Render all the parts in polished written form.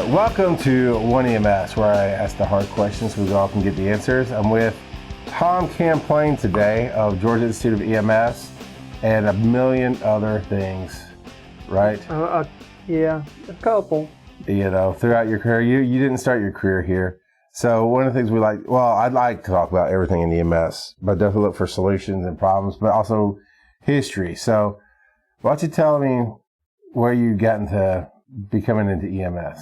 Welcome to One EMS, where I ask the hard questions so we all can get the answers. I'm with Tom Kamplain today of Georgia Institute of EMS and a million other things, right? Yeah, a couple. You know, throughout your career, you didn't start your career here. So one of the things I'd like to talk about everything in EMS, but definitely look for solutions and problems, but also history. So why don't you tell me where you got into becoming into EMS?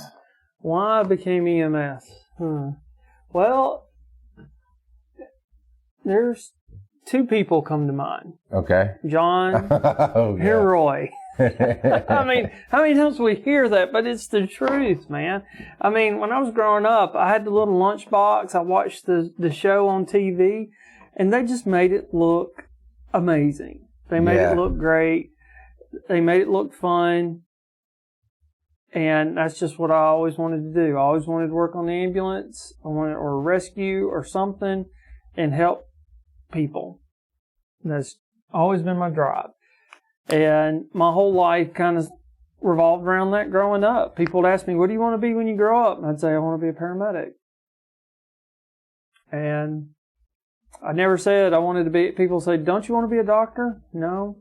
Why I became EMS? Well, there's two people come to mind. Okay. John Oh, yeah. and Roy. I mean, how many times we hear that, but it's the truth, man. I mean, when I was growing up, I had the little lunchbox. I watched the show on TV, and they just made it look amazing. They made it look great. They made it look fun. And that's just what I always wanted to do. I always wanted to work on the ambulance, or rescue or something, and help people. That's always been my drive. And my whole life kind of revolved around that growing up. People would ask me, what do you want to be when you grow up? And I'd say, I want to be a paramedic. And I never said I wanted to be, people say, don't you want to be a doctor? No.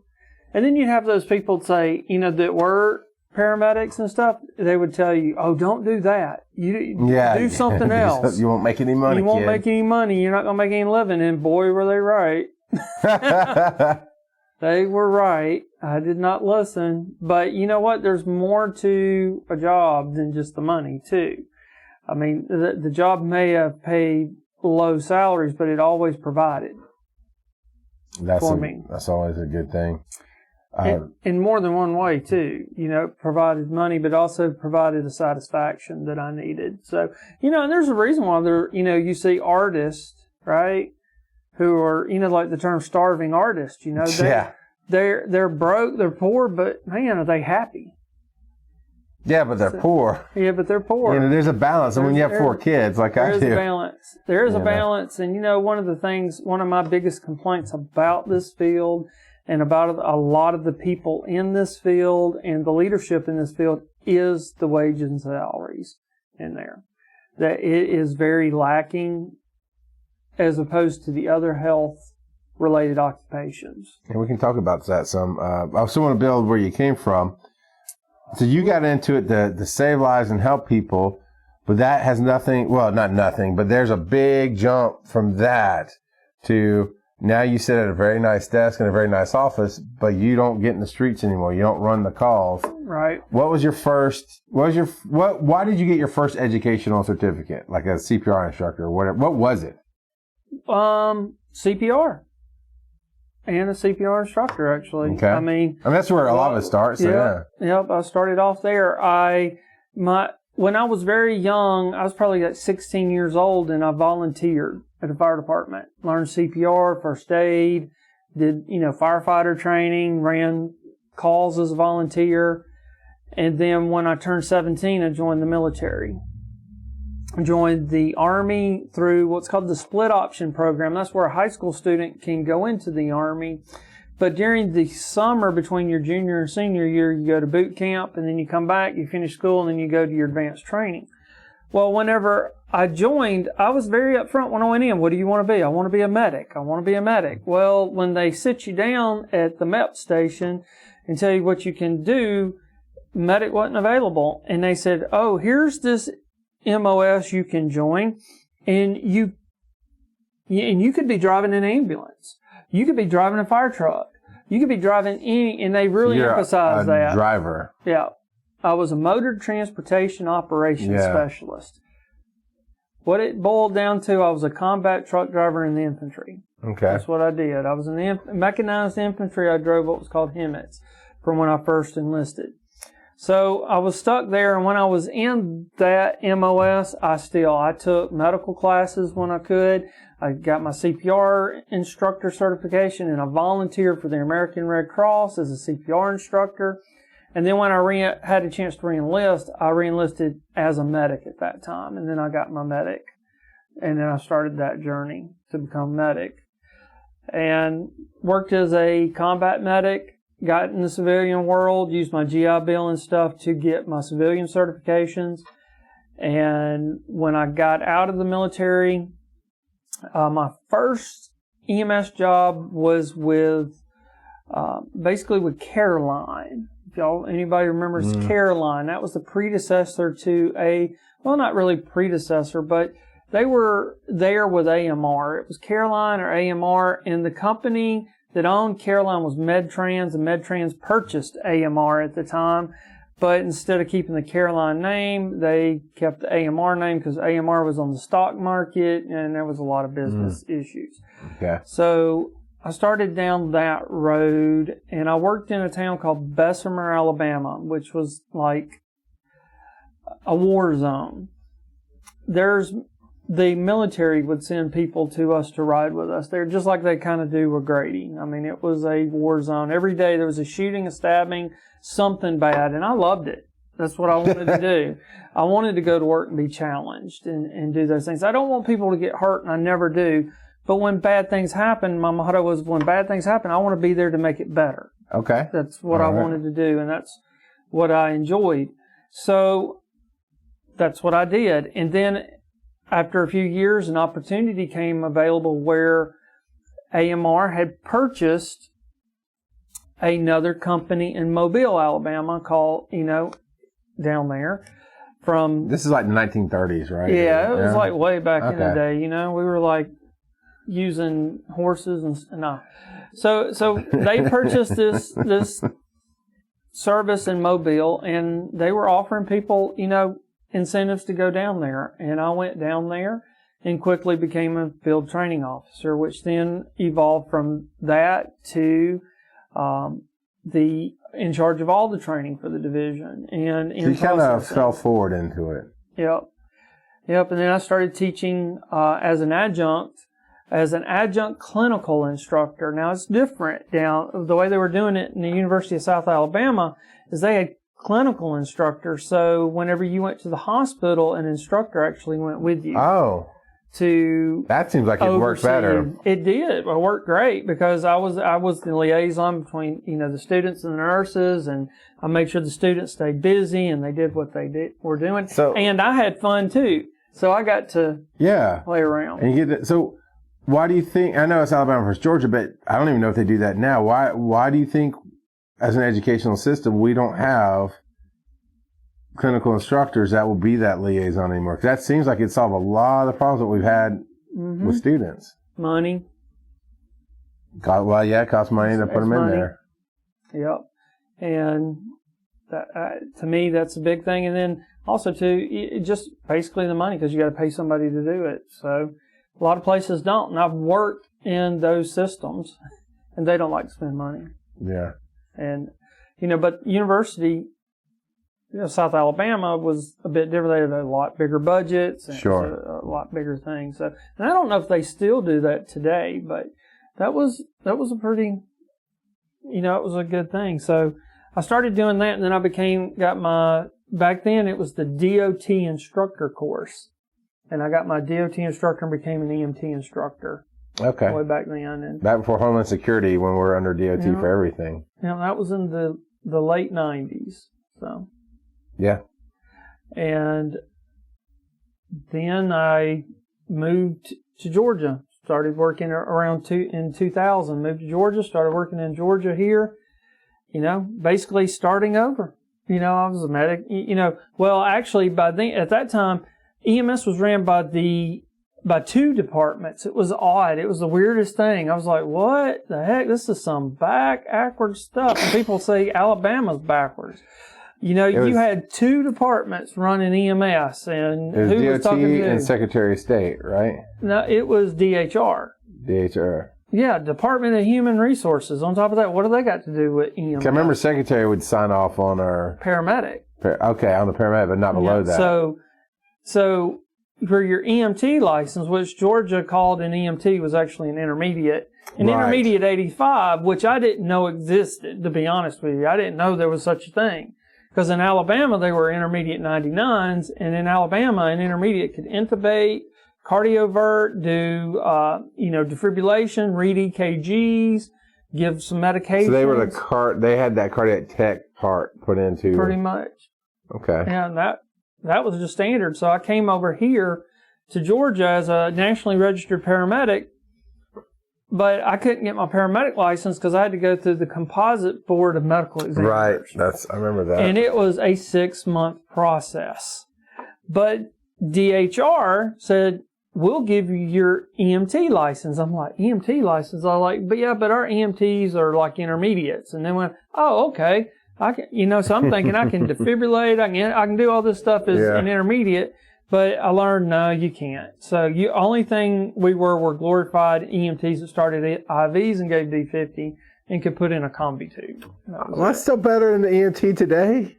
And then you'd have those people say, that were paramedics and stuff, they would tell you, oh, don't do that. You do something else. You won't make any money, You won't make any money. You're not going to make any living. And boy, were they right. They were right. I did not listen. But you know what? There's more to a job than just the money, too. I mean, the job may have paid low salaries, but it always provided for me. That's always a good thing. In more than one way, too. Provided money, but also provided the satisfaction that I needed. So, and there's a reason why you see artists, right, who are, like the term starving artists, They're broke, they're poor, but man, are they happy? Yeah, but they're poor. Yeah, but they're poor. There's a balance. And when you have 4 kids, like I do. There is a balance. There is a balance. And one of my biggest complaints about this field and about a lot of the people in this field and the leadership in this field is the wages and salaries in there. That it is very lacking as opposed to the other health-related occupations. And we can talk about that some. I also want to build where you came from. So you got into it to save lives and help people, but that has nothing, well, not nothing, but there's a big jump from that to now you sit at a very nice desk in a very nice office, but you don't get in the streets anymore. You don't run the calls. Right. Why did you get your first educational certificate, like a CPR instructor or whatever? What was it? CPR. And a CPR instructor, actually. Okay. I mean, that's where a lot of it starts. So Yep. I started off there. When I was very young, I was probably like 16 years old, and I volunteered at the fire department. Learned CPR, first aid, did, firefighter training, ran calls as a volunteer. And then when I turned 17, I joined the military. I joined the Army through what's called the split option program. That's where a high school student can go into the Army. But during the summer between your junior and senior year, you go to boot camp, and then you come back, you finish school, and then you go to your advanced training. Well, whenever I joined, I was very upfront when I went in. What do you want to be? I want to be a medic. I want to be a medic. Well, when they sit you down at the MEP station and tell you what you can do, medic wasn't available. And they said, oh, here's this MOS you can join, and you could be driving an ambulance. You could be driving a fire truck. You could be driving and they really emphasize that. Driver. Yeah. I was a motor transportation operations specialist. What it boiled down to, I was a combat truck driver in the infantry. Okay. That's what I did. I was in the mechanized infantry. I drove what was called HEMETs from when I first enlisted. So I was stuck there, and when I was in that MOS, I took medical classes when I could. I got my CPR instructor certification, and I volunteered for the American Red Cross as a CPR instructor. And then when I had a chance to re-enlist, I re-enlisted as a medic at that time, and then I got my medic. And then I started that journey to become medic. And worked as a combat medic. Got in the civilian world, used my GI Bill and stuff to get my civilian certifications. And when I got out of the military, my first EMS job was with, basically with Caroline. If anybody remembers Caroline, that was the predecessor to well, not really predecessor, but they were there with AMR. It was Caroline or AMR, and the company that owned Caroline was Medtrans, and Medtrans purchased AMR at the time. But instead of keeping the Caroline name, they kept the AMR name because AMR was on the stock market and there was a lot of business issues. Okay. So I started down that road, and I worked in a town called Bessemer, Alabama, which was like a war zone. The military would send people to us to ride with us. They're just like they kind of do with Grady. I mean, it was a war zone. Every day there was a shooting, a stabbing, something bad, and I loved it. That's what I wanted to do. I wanted to go to work and be challenged and do those things. I don't want people to get hurt, and I never do. But when bad things happen, my motto was, when bad things happen, I want to be there to make it better. Okay. That's what I wanted to do, and that's what I enjoyed. So that's what I did. And then after a few years, an opportunity came available where AMR had purchased another company in Mobile, Alabama called, down there from... This is like the 1930s, right? Yeah, it was like way back in the day, we were like using horses and no. So they purchased this service in Mobile, and they were offering people, incentives to go down there. And I went down there and quickly became a field training officer, which then evolved from that to in charge of all the training for the division. And so you kind of fell forward into it. Yep. And then I started teaching as an adjunct clinical instructor. Now it's different. Now the way they were doing it in the University of South Alabama is they had clinical instructors. So whenever you went to the hospital, an instructor actually went with you. Oh. That seems like it worked better. It did. It worked great because I was the liaison between the students and the nurses, and I made sure the students stayed busy and they did what they were doing. And I had fun too. So I got to play around. And you get so why do you think? I know it's Alabama versus Georgia, but I don't even know if they do that now. Why do you think, as an educational system, we don't have clinical instructors that will be that liaison anymore? Because that seems like it'd solve a lot of the problems that we've had with students. Money. It costs money to put them in there. Yep. And that, to me, that's a big thing. And then also, too, just basically the money, because you got to pay somebody to do it. So a lot of places don't. And I've worked in those systems, and they don't like to spend money. Yeah. And, but university... South Alabama was a bit different. They had a lot bigger budgets and a lot bigger things. So, and I don't know if they still do that today, but that was a pretty, it was a good thing. So I started doing that, and then back then it was the DOT instructor course. And I got my DOT instructor and became an EMT instructor. Okay. Way back then. And back before Homeland Security, when we were under DOT for everything. That was in the late 90s. So. Yeah. And then I moved to Georgia. Started working in 2000. Moved to Georgia. Started working in Georgia here. Basically starting over. I was a medic. Well, actually, at that time, EMS was ran by two departments. It was odd. It was the weirdest thing. I was like, what the heck? This is some backward stuff. And people say Alabama's backwards. You had two departments running EMS, and who was talking to? And Secretary of State, right? No, it was DHR. DHR. Yeah, Department of Human Resources. On top of that, what do they got to do with EMS? I remember Secretary would sign off on our paramedic. On the paramedic, but not below that. So for your EMT license, which Georgia called an EMT, was actually an intermediate. An intermediate 85, which I didn't know existed, to be honest with you. I didn't know there was such a thing. Because in Alabama, they were intermediate 99s, and in Alabama, an intermediate could intubate, cardiovert, do, defibrillation, read EKGs, give some medication. So they were they had that cardiac tech part put into. Pretty much. Okay. And that was just standard. So I came over here to Georgia as a nationally registered paramedic, but I couldn't get my paramedic license because I had to go through the composite board of medical examiners. Right. I remember that. And it was a 6-month process. But DHR said, we'll give you your EMT license. I'm like, EMT license? I'm like, but our EMTs are like intermediates. And then went, oh, okay. I can, so I'm thinking I can defibrillate. I can do all this stuff as an intermediate. But I learned, no, you can't. So only thing we were glorified EMTs that started IVs and gave D50 and could put in a combi tube. That's still better than the EMT today.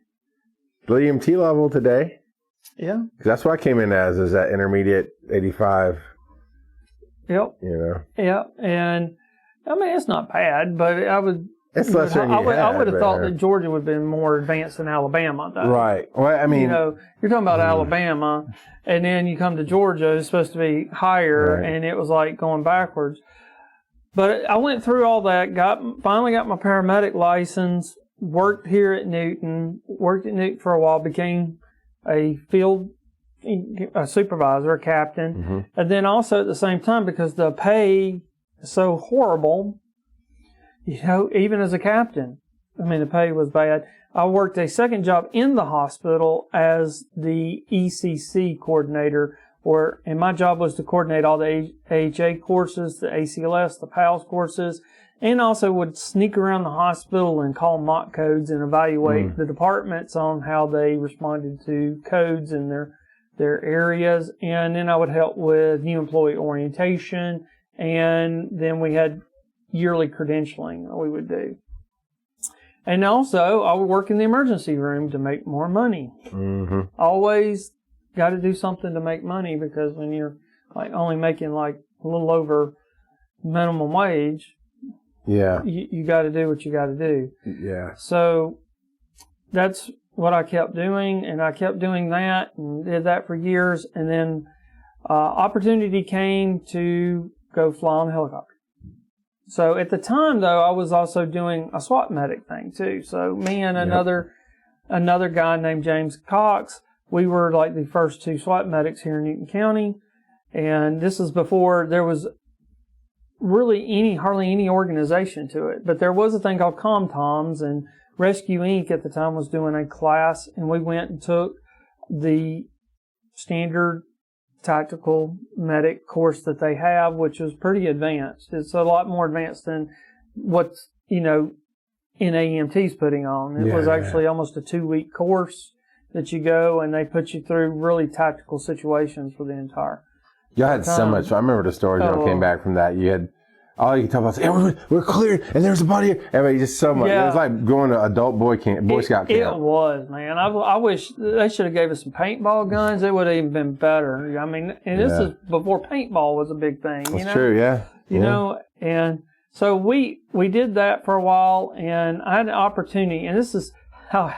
The EMT level today. Yeah. That's what I came in as, is that intermediate 85. Yep. Yep. And I mean, it's not bad, but it's less than I would have thought that Georgia would have been more advanced than Alabama, though. Right. Well, I mean, you're talking about Alabama, and then you come to Georgia, it's supposed to be higher, and it was like going backwards. But I went through all that, finally got my paramedic license, worked here at Newton, for a while, became a field supervisor, a captain, and then also at the same time, because the pay is so horrible, even as a captain, I mean, the pay was bad. I worked a second job in the hospital as the ECC coordinator, and my job was to coordinate all the AHA courses, the ACLS, the PALS courses, and also would sneak around the hospital and call mock codes and evaluate the departments on how they responded to codes in their areas. And then I would help with new employee orientation, and then we had yearly credentialing that we would do. And also, I would work in the emergency room to make more money. Always got to do something to make money, because when you're like only making like a little over minimum wage, you got to do what you got to do. Yeah. So that's what I kept doing, and I kept doing that and did that for years. And then opportunity came to go fly on a helicopter. So at the time, though, I was also doing a SWAT medic thing too. So me and another guy named James Cox, we were like the first 2 SWAT medics here in Newton County. And this is before there was really hardly any organization to it. But there was a thing called ComToms, and Rescue Inc. at the time was doing a class, and we went and took the standard tactical medic course that they have, which is pretty advanced. It's a lot more advanced than what's, NAEMT's putting on. It was actually almost a 2-week course that you go, and they put you through really tactical situations for the entire Y'all had so much. I remember the stories when I came back from that. You had all you could talk about. Hey, we're cleared, and there's a body here. Everybody just so much. It was like going to adult Boy Scout camp. It was, man. I wish they should have gave us some paintball guns. It would have even been better. I mean, and this is before paintball was a big thing. That's true. Yeah. You know, and so we did that for a while, and I had an opportunity, and this is how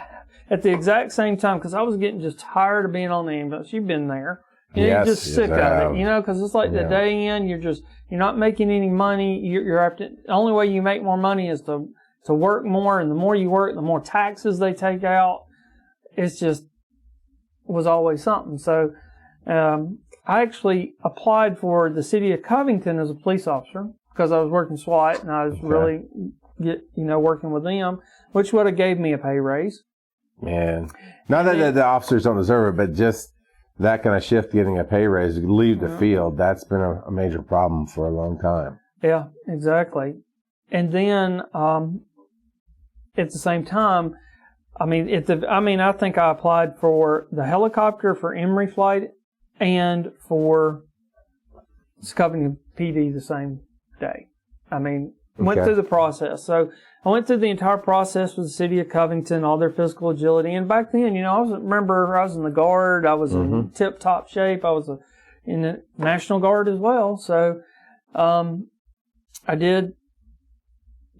at the exact same time, because I was getting just tired of being on the ambulance. You've been there. You're just sick of it, because it's like the day in, you're not making any money. The only way you make more money is to work more, and the more you work, the more taxes they take out. It's just was always something. So I actually applied for the city of Covington as a police officer because I was working SWAT, and I was really working with them, which would have gave me a pay raise. Man, not that the officers don't deserve it, but just that kind of shift, getting a pay raise, leave the field, that's been a major problem for a long time. Yeah, exactly. And then at the same time, I think I applied for the helicopter for Emory flight and for Covington PD the same day. Went through the process. So I went through the entire process with the city of Covington, all their physical agility. And back then, I was in the Guard. I was in tip-top shape. I was in the National Guard as well. So I did,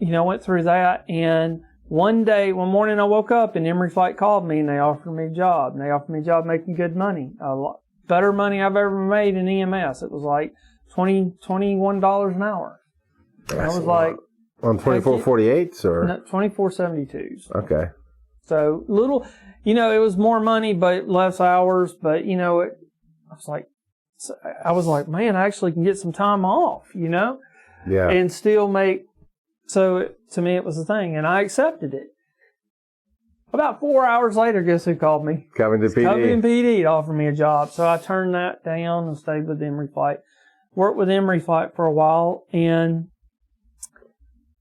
went through that. And one morning I woke up and Emory Flight called me and they offered me a job. And they offered me a job making good money, a lot better money I've ever made in EMS. It was like $21 an hour. I was like, on 2448s or? No, 2472s. Okay. So little, it was more money, but less hours. But, I was like, man, I actually can get some time off, Yeah. and still make. So to me, it was a thing, and I accepted it. About 4 hours later, guess who called me? Covington PD. Covington PD to offer me a job. So I turned that down and stayed with Emory Flight. Worked with Emory Flight for a while and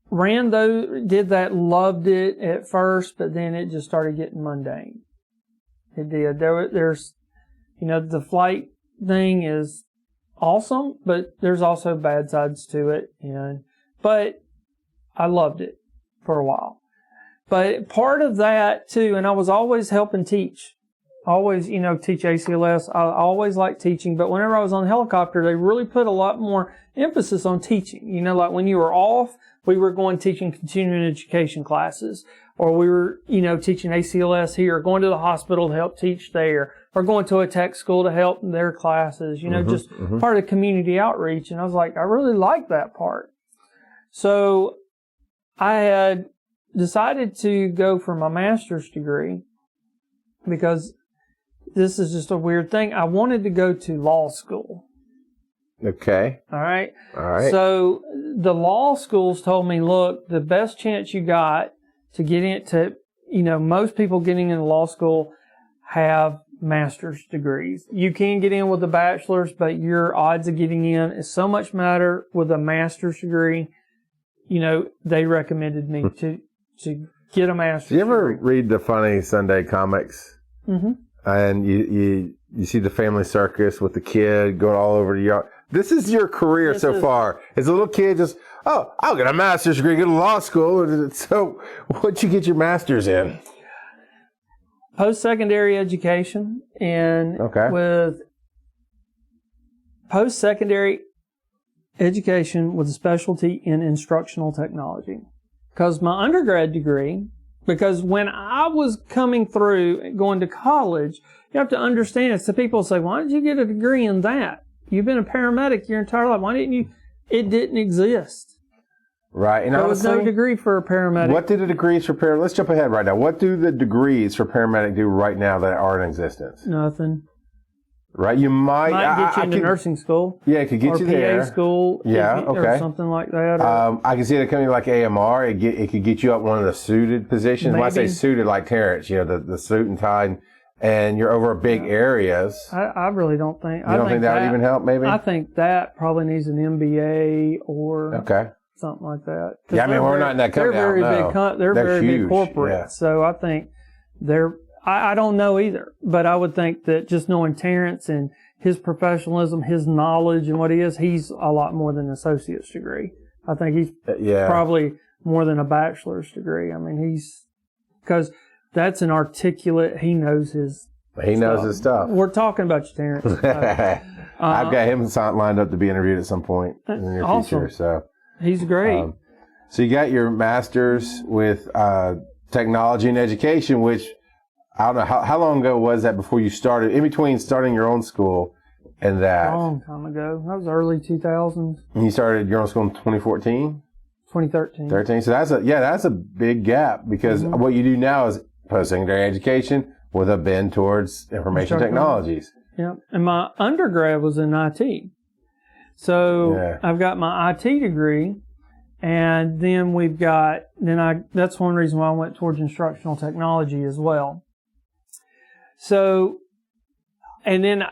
did that, loved it at first, but then it just started getting mundane. It did. There's, the flight thing is awesome, but there's also bad sides to it. But I loved it for a while. But part of that too, and I was always helping teach. Always, teach ACLS. I always liked teaching, but whenever I was on the helicopter, they really put a lot more emphasis on teaching. Like when you were off, we were teaching continuing education classes, or we were, teaching ACLS here, going to the hospital to help teach there, or going to a tech school to help their classes, just part of the community outreach. And I was like, I really like that part. So I had decided to go for my master's degree because this is just a weird thing. I wanted to go to law school. Okay. All right. All right. So the law schools told me, look, the best chance you got to get into, most people getting into law school have master's degrees. You can get in with a bachelor's, but your odds of getting in is so much better with a master's degree. They recommended me to get a master's degree. Do you ever read the funny Sunday comics? Mm-hmm. And you see the family circus with the kid going all over the yard. This is your career so far. As a little kid, just, I'll get a master's degree, go to law school. So what'd you get your master's in? Post-secondary education, and with post-secondary education with a specialty in instructional technology. Because my undergrad degree, because when I was coming through going to college, you have to understand, so people say, why did you get a degree in that? You've been a paramedic your entire life. Why didn't you? It didn't exist. Right. And there was no degree for a paramedic. What do the degrees for paramedic? Let's jump ahead right now. What do the degrees for paramedic do right now that are in existence? Nothing. Right. You might get you into nursing school. Yeah, it could get you there. Or PA school. Yeah. Or something like that. I can see it coming like AMR. It could get you up one of the suited positions. Maybe. When I say suited, like Terrence, the suit and tie, and you're over big areas. I really don't think. You don't think that would even help? Maybe. I think that probably needs an MBA or something like that. Yeah, I mean, we're not in that company. They're very big. They're very huge. Big corporate. Yeah. So I think I don't know either, but I would think that just knowing Terrence and his professionalism, his knowledge, and what he is, he's a lot more than an associate's degree. I think he's probably more than a bachelor's degree. I mean, because that's an articulate. He knows his. His stuff. We're talking about you, Terrence. I've got him lined up to be interviewed at some point in the near future. So he's great. So you got your master's with technology and education, which I don't know how long ago was that before you started? In between starting your own school and that. A long time ago. That was early 2000s. And you started your own school in 2014. 2013. 13. So that's a big gap because what you do now is post-secondary education with a bend towards information technologies. Yeah. And my undergrad was in IT. So I've got my IT degree, and then that's one reason why I went towards instructional technology as well. So, and then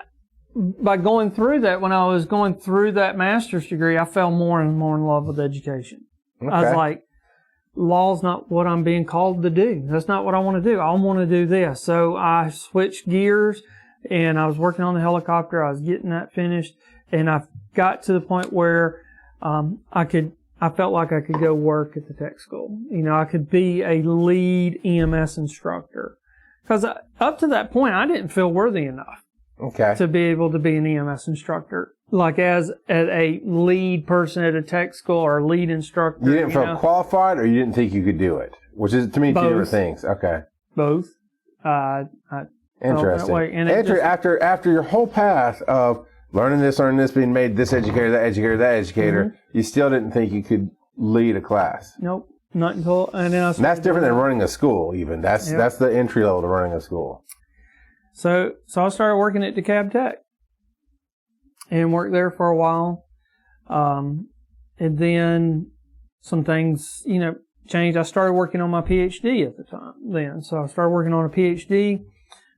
by going through that, when I was going through that master's degree, I fell more and more in love with education. I was like, law's not what I'm being called to do. That's not what I want to do. I want to do this. So I switched gears, and I was working on the helicopter. I was getting that finished, and I got to the point where I felt like I could go work at the tech school. I could be a lead EMS instructor. Because up to that point, I didn't feel worthy enough to be able to be an EMS instructor. Like as a lead person at a tech school or a lead instructor. You didn't feel qualified, or you didn't think you could do it? Which is, to me, two different things. Okay. Both. Interesting. And after your whole path of learning this, being made this educator, that educator, you still didn't think you could lead a class? Nope. Not until, and then And that's different than running a school, even. That's the entry level to running a school. So I started working at DeKalb Tech and worked there for a while. And then some things, changed. I started working on my PhD at the time then. So I started working on a PhD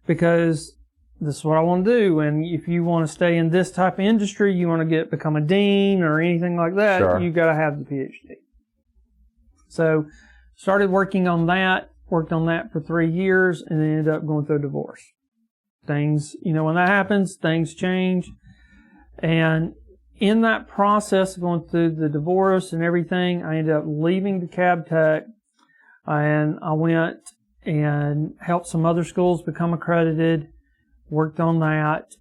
because this is what I want to do. And if you want to stay in this type of industry, you want to become a dean or anything like that, Sure. you got to have the PhD. So started working on that, worked on that for 3 years, and then ended up going through a divorce. Things, when that happens, things change. And in that process of going through the divorce and everything, I ended up leaving DeKalb Tech, and I went and helped some other schools become accredited, worked on that.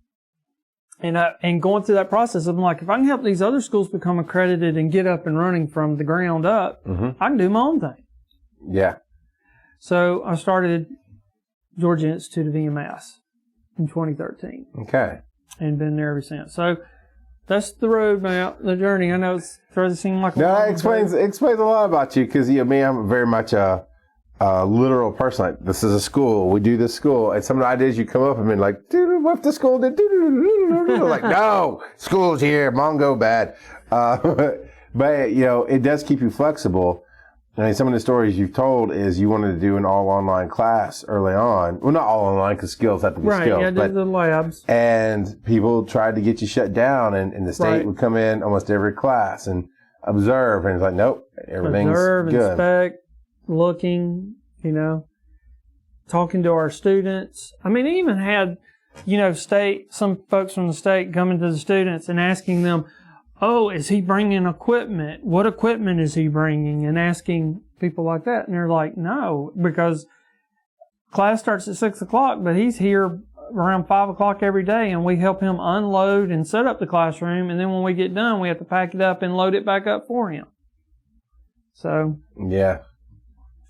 And going through that process, I'm like, if I can help these other schools become accredited and get up and running from the ground up, I can do my own thing. Yeah. So I started Georgia Institute of EMS in 2013. Okay. And been there ever since. So that's the roadmap, the journey. I know it doesn't seem like No, it explains a lot about you, because I'm very much a literal person. Like, this is a school. We do this school. And some of the ideas you come up and been like, dude, what if the school did? Like, no, school's here. Mongo bad. But, it does keep you flexible. I mean, some of the stories you've told is you wanted to do an all online class early on. Well, not all online, because skills have to be skills. Right, yeah, the labs. And people tried to get you shut down, and the state would come in almost every class and observe. And it's like, nope, everything's Observe, good. inspect, looking, talking to our students. I mean, they even had, some folks from the state coming to the students and asking them, oh, is he bringing equipment? What equipment is he bringing? And asking people like that. And they're like, no, because class starts at 6 o'clock, but he's here around 5 o'clock every day, and we help him unload and set up the classroom. And then when we get done, we have to pack it up and load it back up for him. So. Yeah.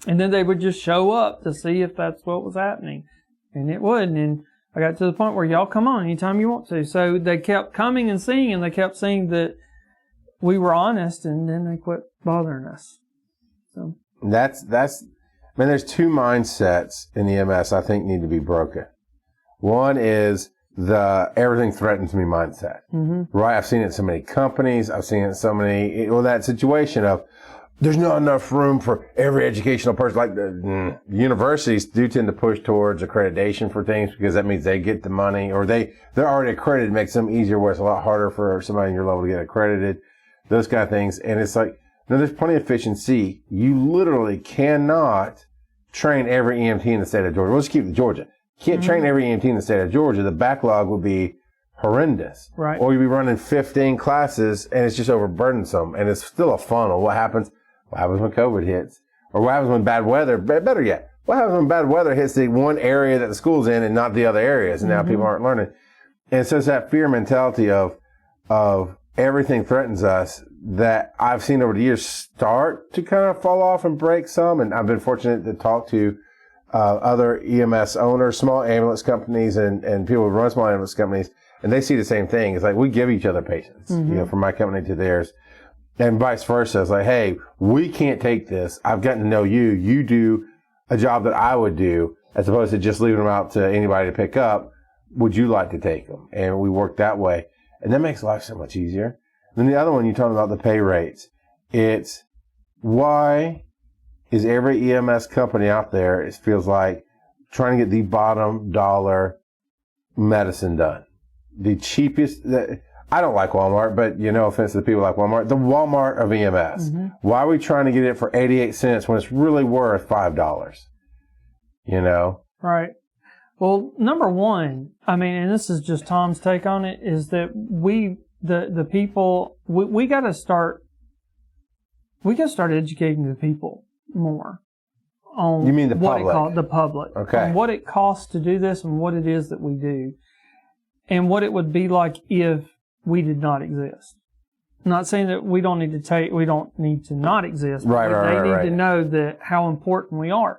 And then they would just show up to see if that's what was happening. And it would. And I got to the point where y'all come on anytime you want to. So they kept coming and seeing, and they kept seeing that we were honest, and then they quit bothering us. So there's two mindsets in EMS I think need to be broken. One is the everything threatens me mindset. Right? I've seen it in so many companies. I've seen it in so many, that situation of, there's not enough room for every educational person. Like the universities do tend to push towards accreditation for things, because that means they get the money, or they're already accredited. It makes them easier, where it's a lot harder for somebody in your level to get accredited. Those kind of things. And it's like, no, there's plenty of efficiency. You literally cannot train every EMT in the state of Georgia. Let's keep it Georgia. You can't train every EMT in the state of Georgia. The backlog would be horrendous. Right. Or you'd be running 15 classes, and it's just overburdensome. And it's still a funnel. What happens when COVID hits? Or what happens when bad weather, better yet, what happens when bad weather hits the one area that the school's in and not the other areas, and now people aren't learning? And so it's that fear mentality of everything threatens us that I've seen over the years start to kind of fall off and break some. And I've been fortunate to talk to other EMS owners, small ambulance companies, and people who run small ambulance companies, and they see the same thing. It's like, we give each other patience, from my company to theirs. And vice versa. It's like, hey, we can't take this. I've gotten to know you. You do a job that I would do, as opposed to just leaving them out to anybody to pick up. Would you like to take them? And we work that way. And that makes life so much easier. Then the other one, you talking about the pay rates. It's, why is every EMS company out there, it feels like, trying to get the bottom dollar medicine done? The cheapest, I don't like Walmart, but no offense to the people like Walmart. The Walmart of EMS. Why are we trying to get it for 88 cents when it's really worth $5? Right. Well, number one, and this is just Tom's take on it, is that the people, we got to start educating the people more on. You mean the what public? The public. Okay. On what it costs to do this and what it is that we do, and what it would be like if we did not exist. I'm not saying that we don't need to not exist. Right. They need to know that how important we are.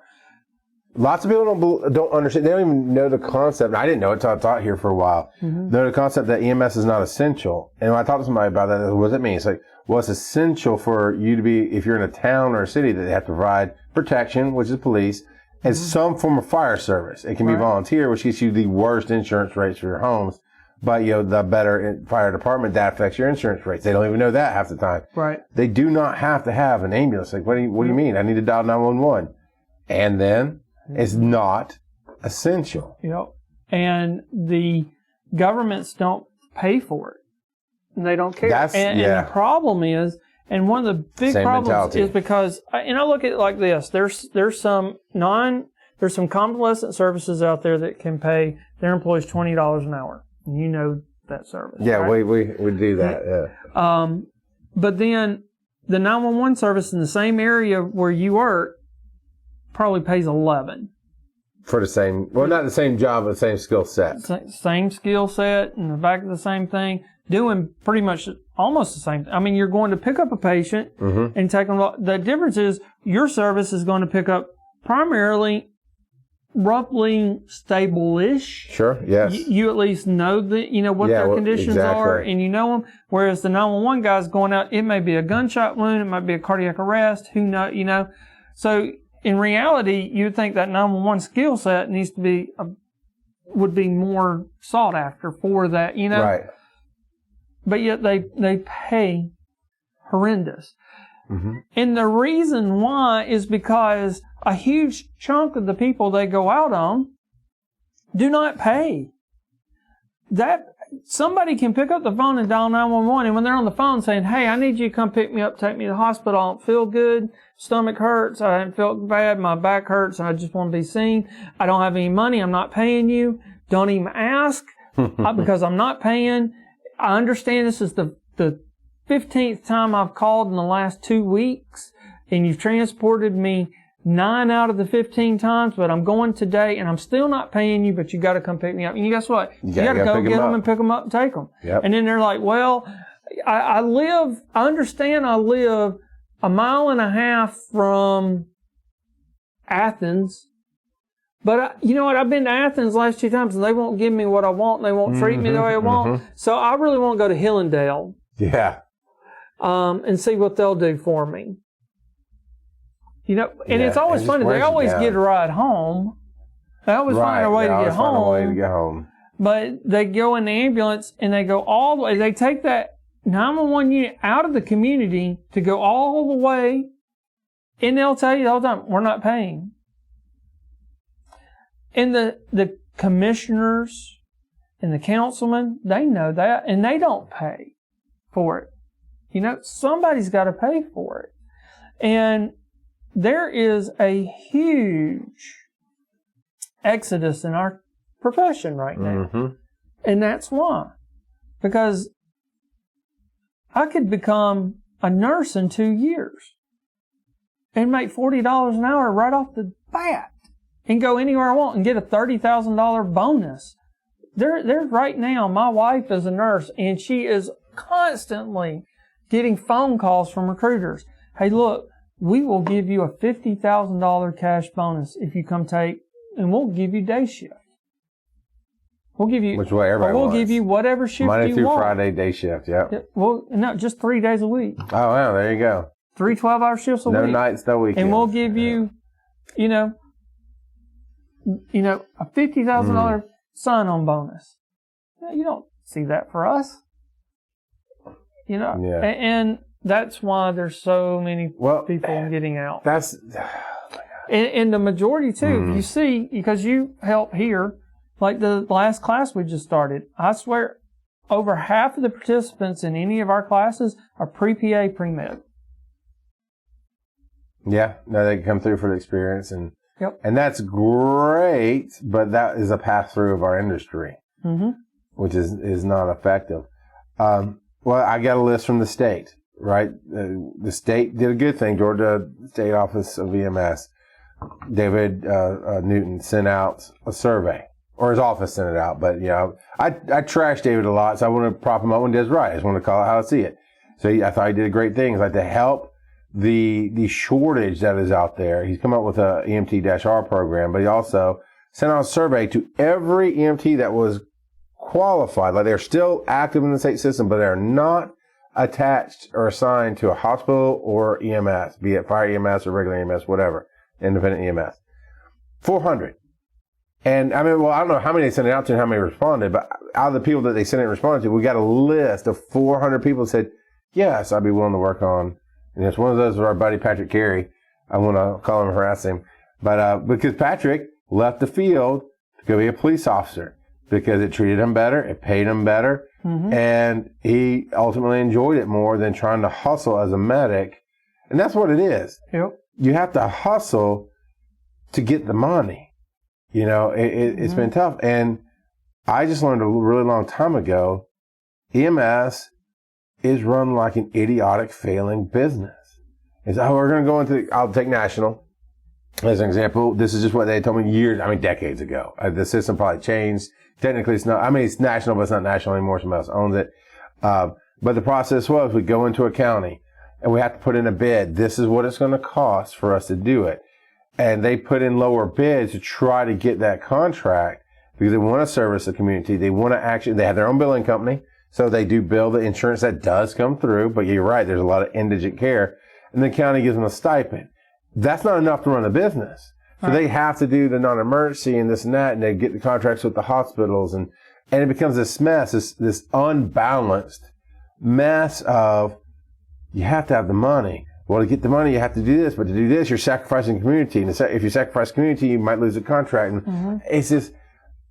lots of people don't understand. They don't even know the concept. I didn't know it until I taught here for a while. Know the concept that EMS is not essential. And when I talk to somebody about that, what does it mean? It's like, well, it's essential for you to be, if you're in a town or a city, that they have to provide protection, which is police, and some form of fire service. It can be volunteer, which gets you the worst insurance rates for your homes. But, the better fire department, that affects your insurance rates. They don't even know that half the time. Right. They do not have to have an ambulance. Like, what do you mean? I need to dial 911. And then it's not essential. And the governments don't pay for it. And they don't care. And the problem is, and one of the big problems is because, and I look at it like this, there's some convalescent services out there that can pay their employees $20 an hour. And you know that service. Yeah, right? we do that, yeah. But then the 911 service in the same area where you work probably pays $11. For the same, well, not the same job, but the same skill set. Same skill set, and the back of the same thing, doing pretty much almost the same thing. I mean, you're going to pick up a patient and take them. The difference is your service is going to pick up primarily roughly stable-ish. Sure, yes. You at least know what their conditions are, and you know them. Whereas the 911 guy's going out, it may be a gunshot wound, it might be a cardiac arrest, who knows, So in reality, you'd think that 911 skill set needs to be would be more sought after for that, Right. But yet they pay horrendous. And the reason why is because a huge chunk of the people they go out on do not pay. That somebody can pick up the phone and dial 911, and when they're on the phone saying, "Hey, I need you to come pick me up, take me to the hospital. I don't feel good. Stomach hurts. I haven't felt bad. My back hurts. And I just want to be seen. I don't have any money. I'm not paying you. Don't even ask because I'm not paying. I understand this is the 15th time I've called in the last 2 weeks, and you've transported me 9 out of the 15 times, but I'm going today, and I'm still not paying you, but you got to come pick me up." And guess what? You got to go get them and pick them up and take them. Yep. And then they're like, "Well, I understand I live a mile and a half from Athens, but you know what? I've been to Athens the last 2 times, and they won't give me what I want, and they won't treat me the way I want. So I really want to go to Hillendale. Yeah. And see what they'll do for me." And it's always funny. They always get a ride home. They always find a way to get home. But they go in the ambulance and they go all the way. They take that 911 unit out of the community to go all the way, and they'll tell you the whole time, "We're not paying." And the commissioners and the councilmen, they know that, and they don't pay for it. Somebody's got to pay for it. And there is a huge exodus in our profession right now. And that's why. Because I could become a nurse in 2 years and make $40 an hour right off the bat and go anywhere I want and get a $30,000 bonus. There's right now, my wife is a nurse, and she is constantly getting phone calls from recruiters. "Hey, look, we will give you a $50,000 cash bonus if you come take, and we'll give you day shift. We'll give you, which way everybody we'll wants. Give you whatever shift Monday you through want. Friday day shift, yeah. Well, no, just 3 days a week. Oh, wow, there you go. 3 12-hour shifts a week. No nights, no weekends. And we'll give you, a $50,000 sign-on bonus. You don't see that for us. And that's why there's so many people getting out. And the majority too. You see, because you help here, like the last class we just started, I swear, over half of the participants in any of our classes are pre-PA, pre-med. Yeah, no, they come through for the experience, and that's great, but that is a pass-through of our industry, which is not effective. Well, I got a list from the state, right? The state did a good thing. Georgia State Office of EMS, David Newton sent out a survey, or his office sent it out. But, I trash David a lot, so I want to prop him up when he does right. I just want to call it how I see it. So I thought he did a great thing. It's like to help the shortage that is out there. He's come up with a EMT-R program, but he also sent out a survey to every EMT that was qualified, like they're still active in the state system, but they're not attached or assigned to a hospital or EMS, be it fire EMS or regular EMS, whatever, independent EMS. 400. And I mean, well, I don't know how many they sent it out to and how many responded, but out of the people that they sent it and responded to, we got a list of 400 people that said, yes, I'd be willing to work on. And it's one of those with our buddy Patrick Carey. I want to call him and harass him. But because Patrick left the field to go be a police officer because it treated him better, it paid him better, and he ultimately enjoyed it more than trying to hustle as a medic. And that's what it is. Yep. You have to hustle to get the money. You know, it's been tough. And I just learned a really long time ago, EMS is run like an idiotic, failing business. It's, oh, we're going to go into, I'll take national as an example. This is just what they told me decades ago. The system probably changed. Technically, it's not, it's national, but it's not national anymore. Somebody else owns it. But the process was we go into a county and we have to put in a bid. This is what it's going to cost for us to do it. And they put in lower bids to try to get that contract because they want to service the community. They want to they have their own billing company. So they do bill the insurance that does come through. But you're right, there's a lot of indigent care. And the county gives them a stipend. That's not enough to run a business. So they have to do the non-emergency and this and that, and they get the contracts with the hospitals. And it becomes this mess, this unbalanced mess of you have to have the money. Well, to get the money, you have to do this. But to do this, you're sacrificing community. And if you sacrifice community, you might lose a contract. And it's just,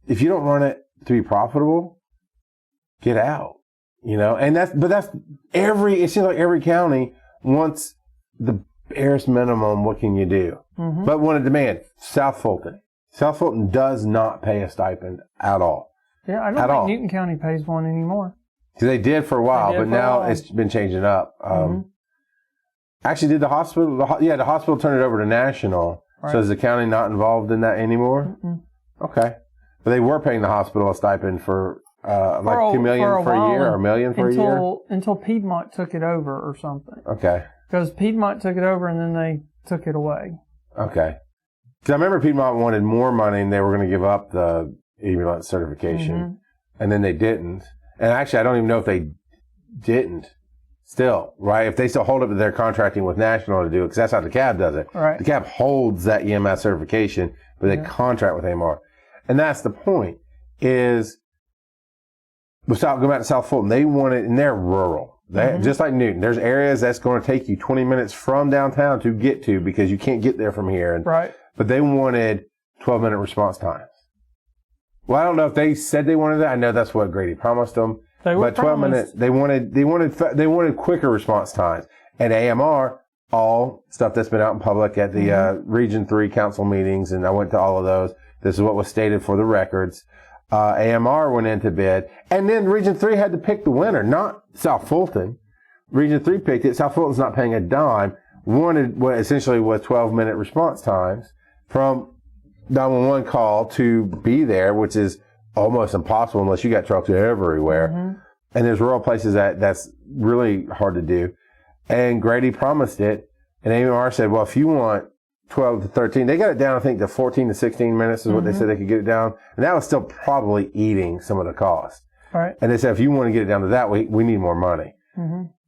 if you don't run it to be profitable, get out. You know, and it seems like every county wants the barest minimum. What can you do? But want to demand South Fulton. South Fulton does not pay a stipend at all. Yeah, I don't think Newton County pays one anymore. They did for a while, but now it's been changing up. Actually, did the hospital? The hospital turned it over to national. Right. So is the county not involved in that anymore? Okay, but they were paying the hospital a stipend for like $2 million for a year or $1 million for a year until Piedmont took it over or something. Okay, because Piedmont took it over and then they took it away. Okay, because I remember Piedmont wanted more money and they were going to give up the ambulance certification, and then they didn't. And actually, I don't even know if they didn't. Still, right? If they still hold it, they're contracting with National to do it, because that's how the CAB does it. Right. The CAB holds that EMS certification, but they contract with AMR. And that's the point, is, go back to South Fulton, they want it, and they're rural. Just like Newton, there's areas that's going to take you 20 minutes from downtown to get to, because you can't get there from here. And, right. But they wanted 12-minute response times. Well, I don't know if they said they wanted that. I know that's what Grady promised them. But 12 minutes, they wanted quicker response times. And AMR, all stuff that's been out in public at the Region 3 council meetings, and I went to all of those. This is what was stated for the records. AMR went into bid, and then Region 3 had to pick the winner, not South Fulton. Region 3 picked it. South Fulton's not paying a dime. Wanted what essentially was 12-minute response times from 911 call to be there, which is almost impossible unless you got trucks everywhere. And there's rural places that's really hard to do. And Grady promised it. And AMR said, well, if you want 12 to 13, they got it down, I think, to 14 to 16 minutes is what they said they could get it down. And that was still probably eating some of the cost. Right. And they said, if you want to get it down to that, we need more money.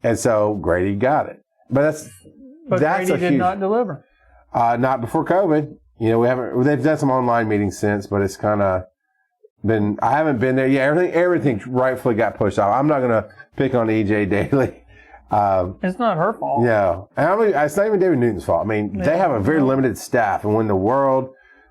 And so Grady got it. But Grady did not deliver. Not before COVID. You know, they've done some online meetings since, but it's kind of I haven't been there. Yeah, everything rightfully got pushed off. I'm not going to pick on EJ Daly. It's not her fault. No. And it's not even David Newton's fault. I mean, they have a very limited staff. And when the world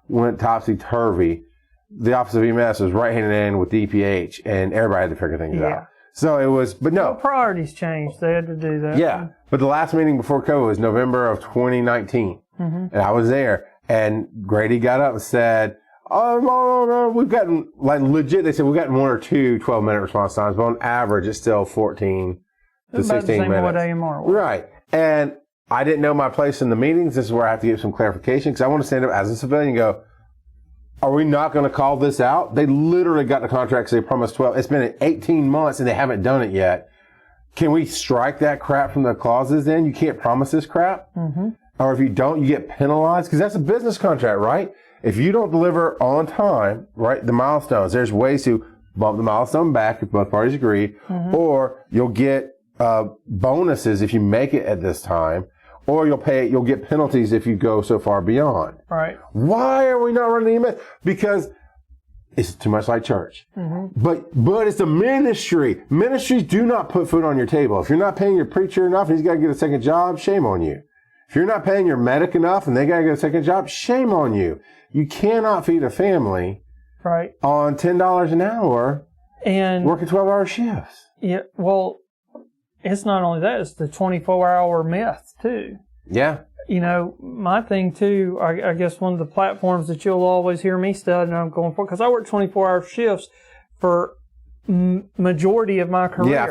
went topsy-turvy, the Office of EMS was right hand in hand with DPH, and everybody had to figure things out. So it was, but no. The priorities changed. They had to do that. Yeah. But the last meeting before COVID was November of 2019. And I was there. And Grady got up and said, oh, we've gotten, like, legit, they said we've gotten 1 or 2 12-minute response times, but on average, it's still 14 to 16 minutes. What AMR was. Right. And I didn't know my place in the meetings. This is where I have to give some clarification, because I want to stand up as a civilian and go, are we not going to call this out? They literally got the contracts. They promised 12. It's been 18 months, and they haven't done it yet. can we strike that crap from the clauses then? You can't promise this crap. Mm-hmm. Or if you don't, you get penalized, because that's a business contract, right? If you don't deliver on time, right, the milestones, there's ways to bump the milestone back if both parties agree, or you'll get bonuses if you make it at this time, or you'll get penalties if you go so far beyond. Right. Why are we not running EMS? Because it's too much like church. But it's a ministry. Ministries do not put food on your table. If you're not paying your preacher enough and he's got to get a second job, shame on you. If you're not paying your medic enough and they got to get a second job, shame on you. You cannot feed a family on $10 an hour and working 12-hour shifts. Yeah, well, it's not only that, it's the 24-hour myth, too. Yeah. You know, my thing, too, I guess one of the platforms that you'll always hear me study, and I'm going for, because I work 24-hour shifts for majority of my career.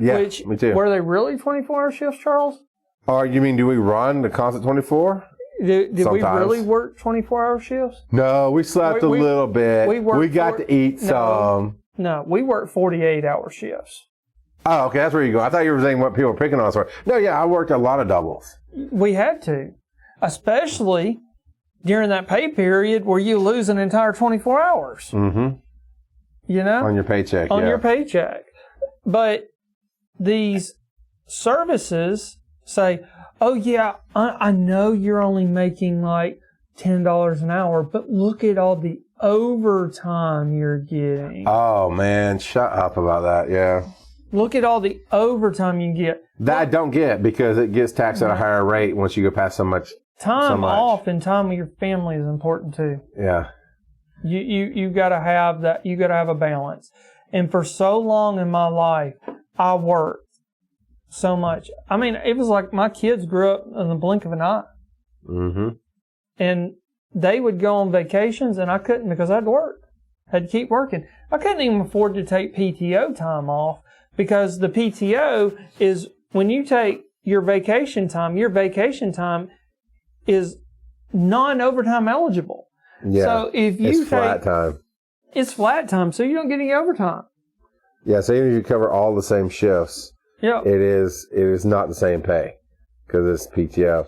Yeah, me too. Were they really 24-hour shifts, Charles? Or you mean, do we run the constant 24? Did we really work 24-hour shifts? No, we slept a little bit. We got to eat some. No, we worked 48-hour shifts. Oh, okay, that's where you go. I thought you were saying what people were picking on us for. No, yeah, I worked a lot of doubles. We had to, especially during that pay period where you lose an entire 24 hours. Mm-hmm. You know? On your paycheck, On your paycheck. But these services say, oh, yeah, I know you're only making like $10 an hour, but look at all the overtime you're getting. Oh, man, shut up about that, yeah. Look at all the overtime you get. That I don't get, because it gets taxed at a higher rate once you go past so much. Time off and time with your family is important too. Yeah. You gotta have that. You gotta have a balance. And for so long in my life, I worked so much. I mean, it was like my kids grew up in the blink of an eye. Mm-hmm. And they would go on vacations, and I couldn't because I had to work. I had to keep working. I couldn't even afford to take PTO time off, because the PTO is when you take your vacation time is non-overtime eligible. Yeah. So if you it's flat time. It's flat time, so you don't get any overtime. Yeah, so even if you cover all the same shifts, it is not the same pay because it's PTO.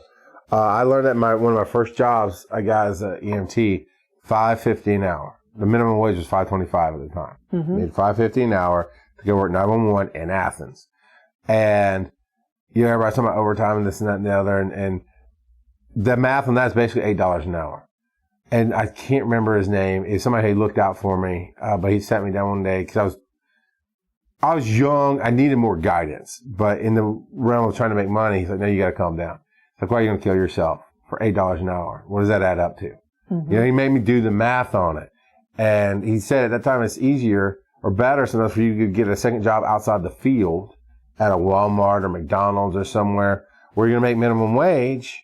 I learned that one of my first jobs I got as an EMT, $5.50 an hour. The minimum wage was $5.25 at the time. Mm-hmm. Made $5.50 an hour to go work 911 in Athens. And, you know, everybody's talking about overtime and this and that and the other. And the math on that is basically $8 an hour. And I can't remember his name. It's somebody who looked out for me, but he sat me down one day because I was young. I needed more guidance. But in the realm of trying to make money, he's like, no, you got to calm down. It's like, why are you going to kill yourself for $8 an hour? What does that add up to? Mm-hmm. You know, he made me do the math on it. And he said at that time it's easier or better sometimes for you to get a second job outside the field at a Walmart or McDonald's or somewhere where you're going to make minimum wage.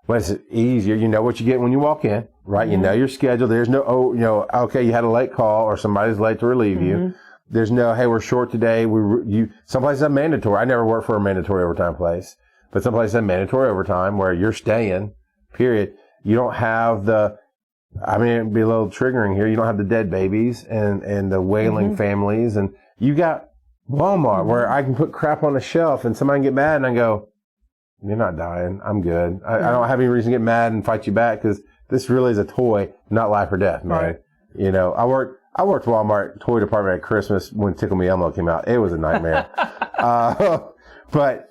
But it's easier. You know what you get when you walk in, right? Mm-hmm. You know your schedule. There's no, okay, you had a late call or somebody's late to relieve mm-hmm. you. There's no, hey, we're short today. Some places have mandatory. I never worked for a mandatory overtime place, but some places have mandatory overtime where you're staying, period. You don't have it'd be a little triggering here. You don't have the dead babies and the wailing mm-hmm. families. And you got Walmart mm-hmm. where I can put crap on the shelf and somebody can get mad and I go, you're not dying. I'm good. I don't have any reason to get mad and fight you back because this really is a toy, not life or death, man. Right. You know, I worked Walmart toy department at Christmas when Tickle Me Elmo came out. It was a nightmare. But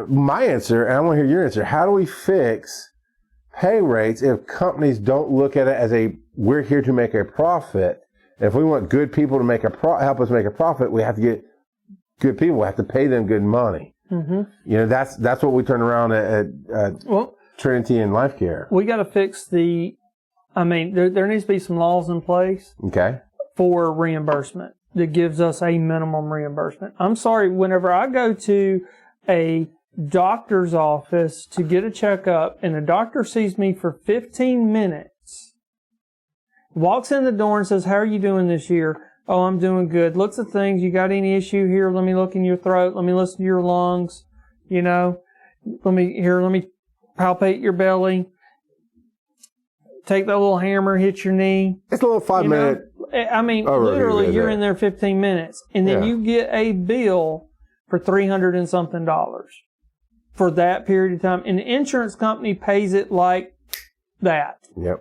my answer, and I want to hear your answer, how do we fix pay rates if companies don't look at it as we're here to make a profit? If we want good people to help us make a profit, we have to get good people. We have to pay them good money. Mm-hmm. You know, that's what we turn around at Trinity and Life Care. We got to fix there needs to be some laws in place. Okay. For reimbursement that gives us a minimum reimbursement. I'm sorry, whenever I go to a doctor's office to get a checkup and the doctor sees me for 15 minutes, walks in the door and says, how are you doing this year? Oh, I'm doing good. Looks at things. You got any issue here? Let me look in your throat. Let me listen to your lungs. You know, let me palpate your belly. Take that little hammer, hit your knee. It's a little 5-minute I mean, Oh, really, literally, yeah, you're yeah. in there 15 minutes, and then Yeah. you get a bill for $300 and something for that period of time, and the insurance company pays it like that. Yep.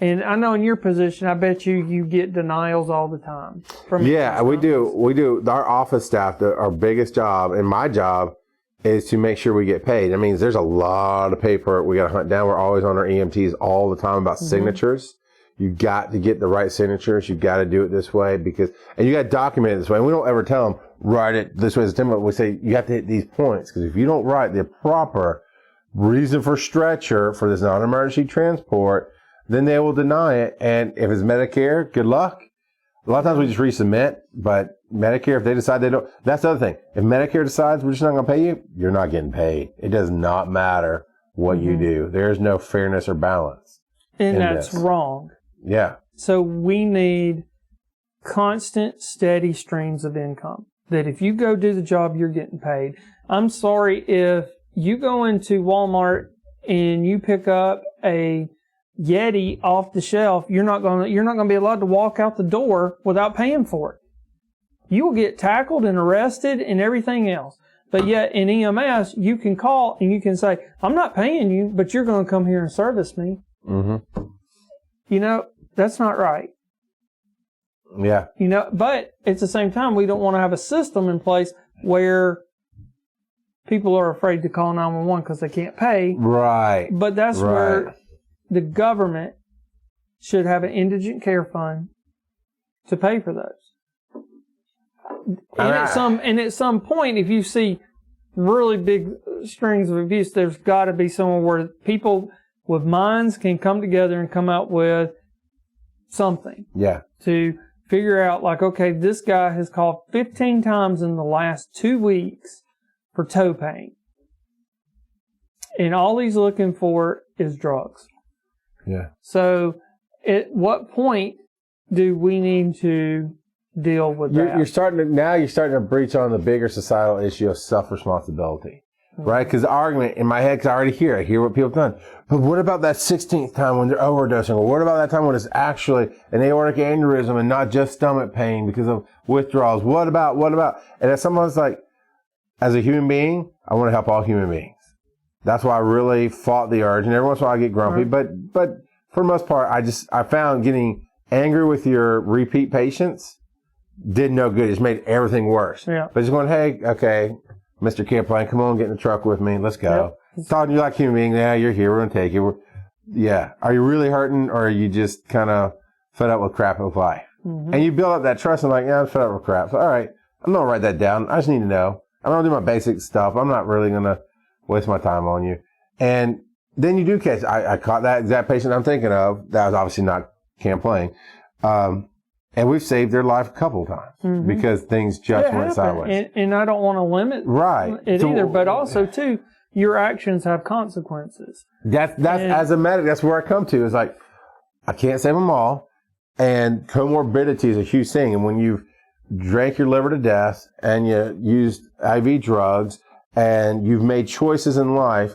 And I know in your position, I bet you get denials all the time. From Yeah, we insurance do. We do. Our office staff, our biggest job, and my job, is to make sure we get paid. That means there's a lot of paperwork we got to hunt down. We're always on our EMTs all the time about signatures. You got to get the right signatures. You got to do it this way and you got to document it this way. And we don't ever tell them, write it this way as a template. We say, you have to hit these points, because if you don't write the proper reason for stretcher for this non-emergency transport, then they will deny it. And if it's Medicare, good luck. A lot of times we just resubmit, but Medicare, if they decide they don't, that's the other thing. If Medicare decides we're just not going to pay you, you're not getting paid. It does not matter what you do. There's no fairness or balance. And that's wrong. Yeah. So we need constant, steady streams of income. That if you go do the job, you're getting paid. I'm sorry, if you go into Walmart and you pick up a Yeti off the shelf, you're not going to be allowed to walk out the door without paying for it. You will get tackled and arrested and everything else. But yet in EMS, you can call and you can say, I'm not paying you, but you're going to come here and service me. Mm-hmm. You know, that's not right. Yeah. You know, but at the same time, we don't want to have a system in place where people are afraid to call 911 because they can't pay. Right. But that's where the government should have an indigent care fund to pay for those. And at some point, if you see really big strings of abuse, there's got to be somewhere where people with minds can come together and come out with something. Yeah. To figure out, like, okay, this guy has called 15 times in the last 2 weeks for toe pain. And all he's looking for is drugs. Yeah. So at what point do we need to deal with that? You're starting to breach on the bigger societal issue of self-responsibility. Right? Because the argument in my head, because I hear what people have done. But what about that 16th time when they're overdosing? Or what about that time when it's actually an aortic aneurysm and not just stomach pain because of withdrawals? What about? And as someone's like, as a human being, I want to help all human beings. That's why I really fought the urge. And every once in a while I get grumpy. Right. But for the most part, I found getting angry with your repeat patients did no good. It just made everything worse. Yeah. But just going, hey, okay, Mr. Kamplain, come on, get in the truck with me. Let's go. Yep. Talking to you like a human being. Yeah, you're here. We're going to take you. Yeah. Are you really hurting, or are you just kind of fed up with crap with life? Mm-hmm. And you build up that trust and like, yeah, I'm fed up with crap. So, all right, I'm going to write that down. I just need to know. I'm going to do my basic stuff. I'm not really going to waste my time on you. And then you do catch. I caught that exact patient I'm thinking of. That was obviously not Kamplain. And we've saved their life a couple of times because things just went sideways. And I don't want to limit it either, but also, too, your actions have consequences. That's as a medic, that's where I come to. Is like, I can't save them all. And comorbidity is a huge thing. And when you've drank your liver to death and you used IV drugs and you've made choices in life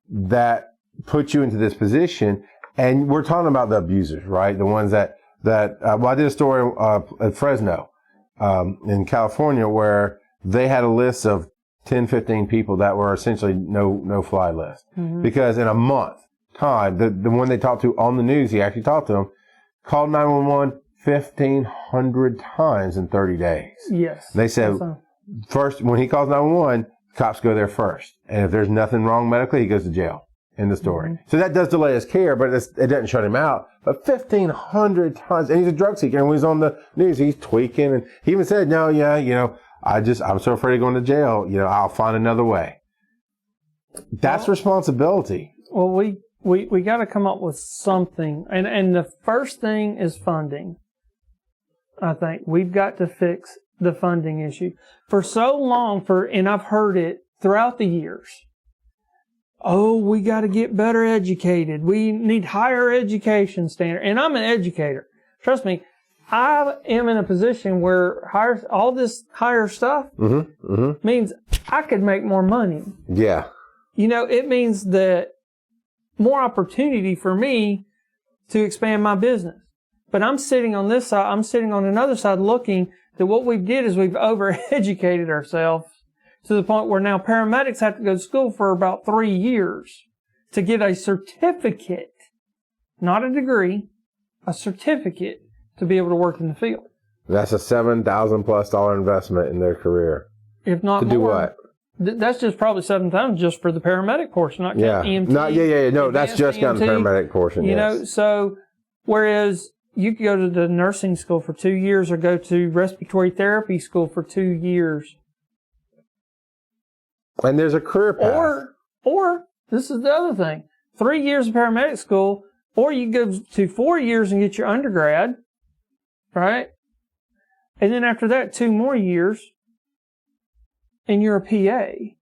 that put you into this position, and we're talking about the abusers, right? The ones that I did a story at Fresno in California where they had a list of 10, 15 people that were essentially no-fly list. Mm-hmm. Because in a month time, the one they talked to on the news, he actually talked to them, called 911 1,500 times in 30 days. Yes. They said, first, when he calls 911, cops go there first. And if there's nothing wrong medically, he goes to jail. In the story. Mm-hmm. So that does delay his care, but it doesn't shut him out. But 1,500 times, and he's a drug seeker, and when he's on the news, he's tweaking, and he even said, no, yeah, I'm so afraid of going to jail, I'll find another way. That's responsibility. Well, we got to come up with something, and the first thing is funding. I think we've got to fix the funding issue. For so long, and I've heard it throughout the years, oh, we got to get better educated. We need higher education standard. And I'm an educator. Trust me, I am in a position where all this higher stuff means I could make more money. Yeah. It means that more opportunity for me to expand my business. But I'm sitting on this side, I'm sitting on another side looking that what we did is we've overeducated ourselves to the point where now paramedics have to go to school for about 3 years to get a certificate, not a degree, a certificate to be able to work in the field. That's a $7,000+ investment in their career. If not to more. Do what? That's just probably $7,000 just for the paramedic portion, not counting EMT. No, that's just counting the paramedic portion. You know, so whereas you could go to the nursing school for 2 years or go to respiratory therapy school for 2 years. And there's a career path. Or this is the other thing: 3 years of paramedic school, or you go to 4 years and get your undergrad, right? And then after that, 2 more years, and you're a PA.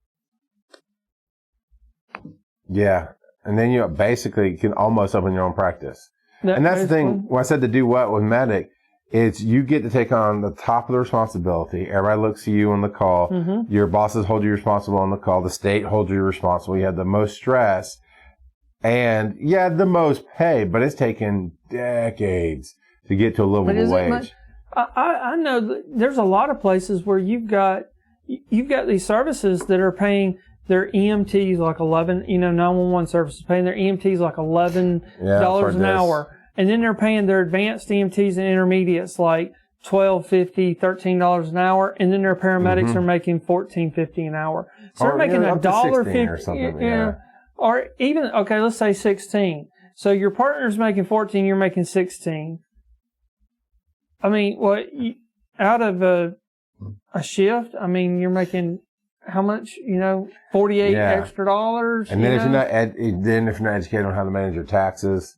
Yeah. And then you basically can almost open your own practice. And that's the thing, when I said to do what with medic, it's you get to take on the top of the responsibility. Everybody looks to you on the call. Mm-hmm. Your bosses hold you responsible on the call. The state holds you responsible. You have the most stress. And, yeah, the most pay, but it's taken decades to get to a livable wage. I know that there's a lot of places where you've got these services that are paying their EMTs like 11, 911 services paying their EMTs like $11 an hour. And then they're paying their advanced EMTs and intermediates like $12.50, $13 an hour. And then their paramedics are making $14.50 an hour. So they're making $1.50 or something. Yeah. Or even, okay, let's say 16. So your partner's making 14, you're making 16. I mean, out of a shift, I mean, you're making how much, 48 extra dollars. And then if you're not educated on how to manage your taxes,